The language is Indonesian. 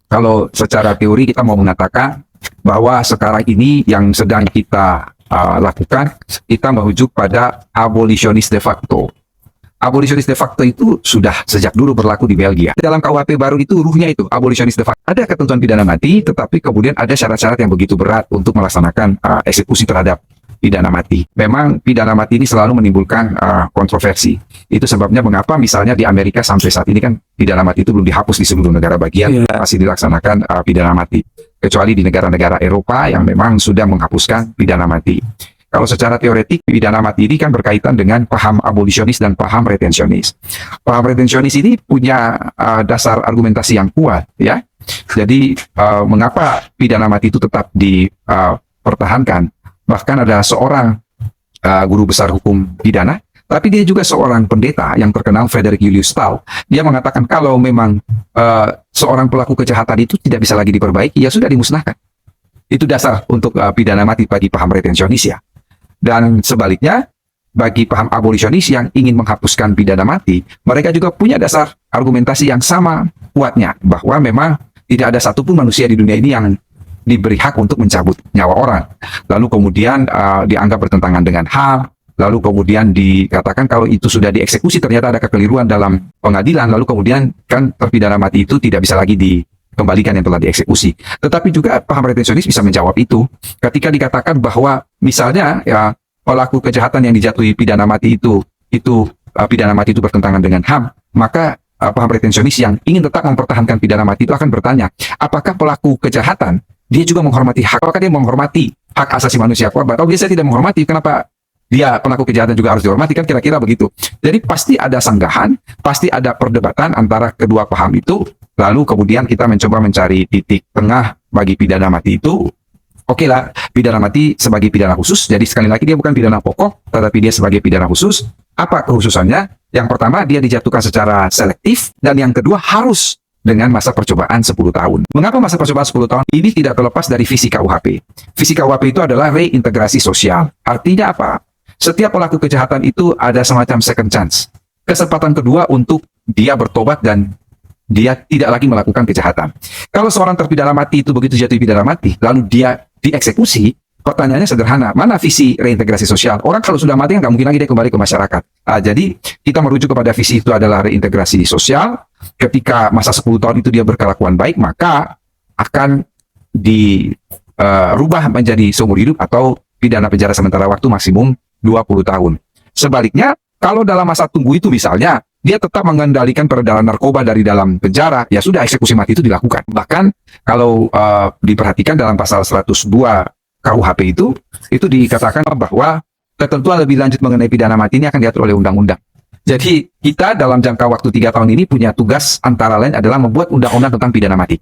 Kalau secara teori kita mau mengatakan bahwa sekarang ini yang sedang kita lakukan, kita merujuk pada abolisionis de facto. Abolisionis de facto itu sudah sejak dulu berlaku di Belgia. Dalam KUHP baru itu ruhnya itu abolisionis de facto. Ada ketentuan pidana mati, tetapi kemudian ada syarat-syarat yang begitu berat untuk melaksanakan eksekusi terhadap pidana mati. Memang pidana mati ini selalu menimbulkan kontroversi. Itu sebabnya mengapa misalnya di Amerika sampai saat ini kan pidana mati itu belum dihapus di seluruh negara bagian, masih dilaksanakan pidana mati. Kecuali di negara-negara Eropa yang memang sudah menghapuskan pidana mati. Kalau secara teoretik, pidana mati ini kan berkaitan dengan paham abolisionis dan paham retensionis. Paham retensionis ini punya dasar argumentasi yang kuat, ya. Jadi, mengapa pidana mati itu tetap dipertahankan? Bahkan ada seorang guru besar hukum pidana, tapi dia juga seorang pendeta yang terkenal, Frederick Julius Stahl. Dia mengatakan kalau memang seorang pelaku kejahatan itu tidak bisa lagi diperbaiki, ya sudah dimusnahkan. Itu dasar untuk pidana mati bagi paham retensionis, ya. Dan sebaliknya, bagi paham abolisionis yang ingin menghapuskan pidana mati, mereka juga punya dasar argumentasi yang sama kuatnya, bahwa memang tidak ada satupun manusia di dunia ini yang diberi hak untuk mencabut nyawa orang. Lalu kemudian dianggap bertentangan dengan HAM, lalu kemudian dikatakan kalau itu sudah dieksekusi ternyata ada kekeliruan dalam pengadilan, lalu kemudian kan terpidana mati itu tidak bisa lagi dikembalikan yang telah dieksekusi. Tetapi juga paham retensionis bisa menjawab itu ketika dikatakan bahwa misalnya ya pelaku kejahatan yang dijatuhi pidana mati itu pidana mati itu bertentangan dengan HAM, maka paham retensionis yang ingin tetap mempertahankan pidana mati itu akan bertanya, apakah pelaku kejahatan dia juga menghormati hak, apakah dia menghormati hak asasi manusia korban? Atau biasanya tidak menghormati, kenapa dia pelaku kejahatan juga harus dihormati? Kan kira-kira begitu. Jadi pasti ada sanggahan, pasti ada perdebatan antara kedua paham itu, lalu kemudian kita mencoba mencari titik tengah bagi pidana mati itu. Oke lah, pidana mati sebagai pidana khusus, jadi sekali lagi dia bukan pidana pokok, tetapi dia sebagai pidana khusus. Apa kekhususannya? Yang pertama, dia dijatuhkan secara selektif, dan yang kedua harus dengan masa percobaan 10 tahun. Mengapa masa percobaan 10 tahun? Ini tidak terlepas dari visi KUHP. Visi KUHP itu adalah reintegrasi sosial. Artinya apa? Setiap pelaku kejahatan itu ada semacam second chance. Kesempatan kedua untuk dia bertobat dan dia tidak lagi melakukan kejahatan. Kalau seorang terpidana mati itu begitu jatuh pidana mati, lalu dia dieksekusi, pertanyaannya sederhana, mana visi reintegrasi sosial? Orang kalau sudah mati kan nggak mungkin lagi dia kembali ke masyarakat. Jadi kita merujuk kepada visi itu adalah reintegrasi sosial. Ketika masa 10 tahun itu dia berkelakuan baik, maka akan dirubah menjadi seumur hidup atau pidana penjara sementara waktu maksimum 20 tahun. Sebaliknya, kalau dalam masa tunggu itu misalnya, dia tetap mengendalikan peredaran narkoba dari dalam penjara, ya sudah eksekusi mati itu dilakukan. Bahkan kalau diperhatikan dalam pasal 102 KUHP itu dikatakan bahwa ketentuan lebih lanjut mengenai pidana mati ini akan diatur oleh undang-undang. Jadi kita dalam jangka waktu 3 tahun ini punya tugas antara lain adalah membuat undang-undang tentang pidana mati.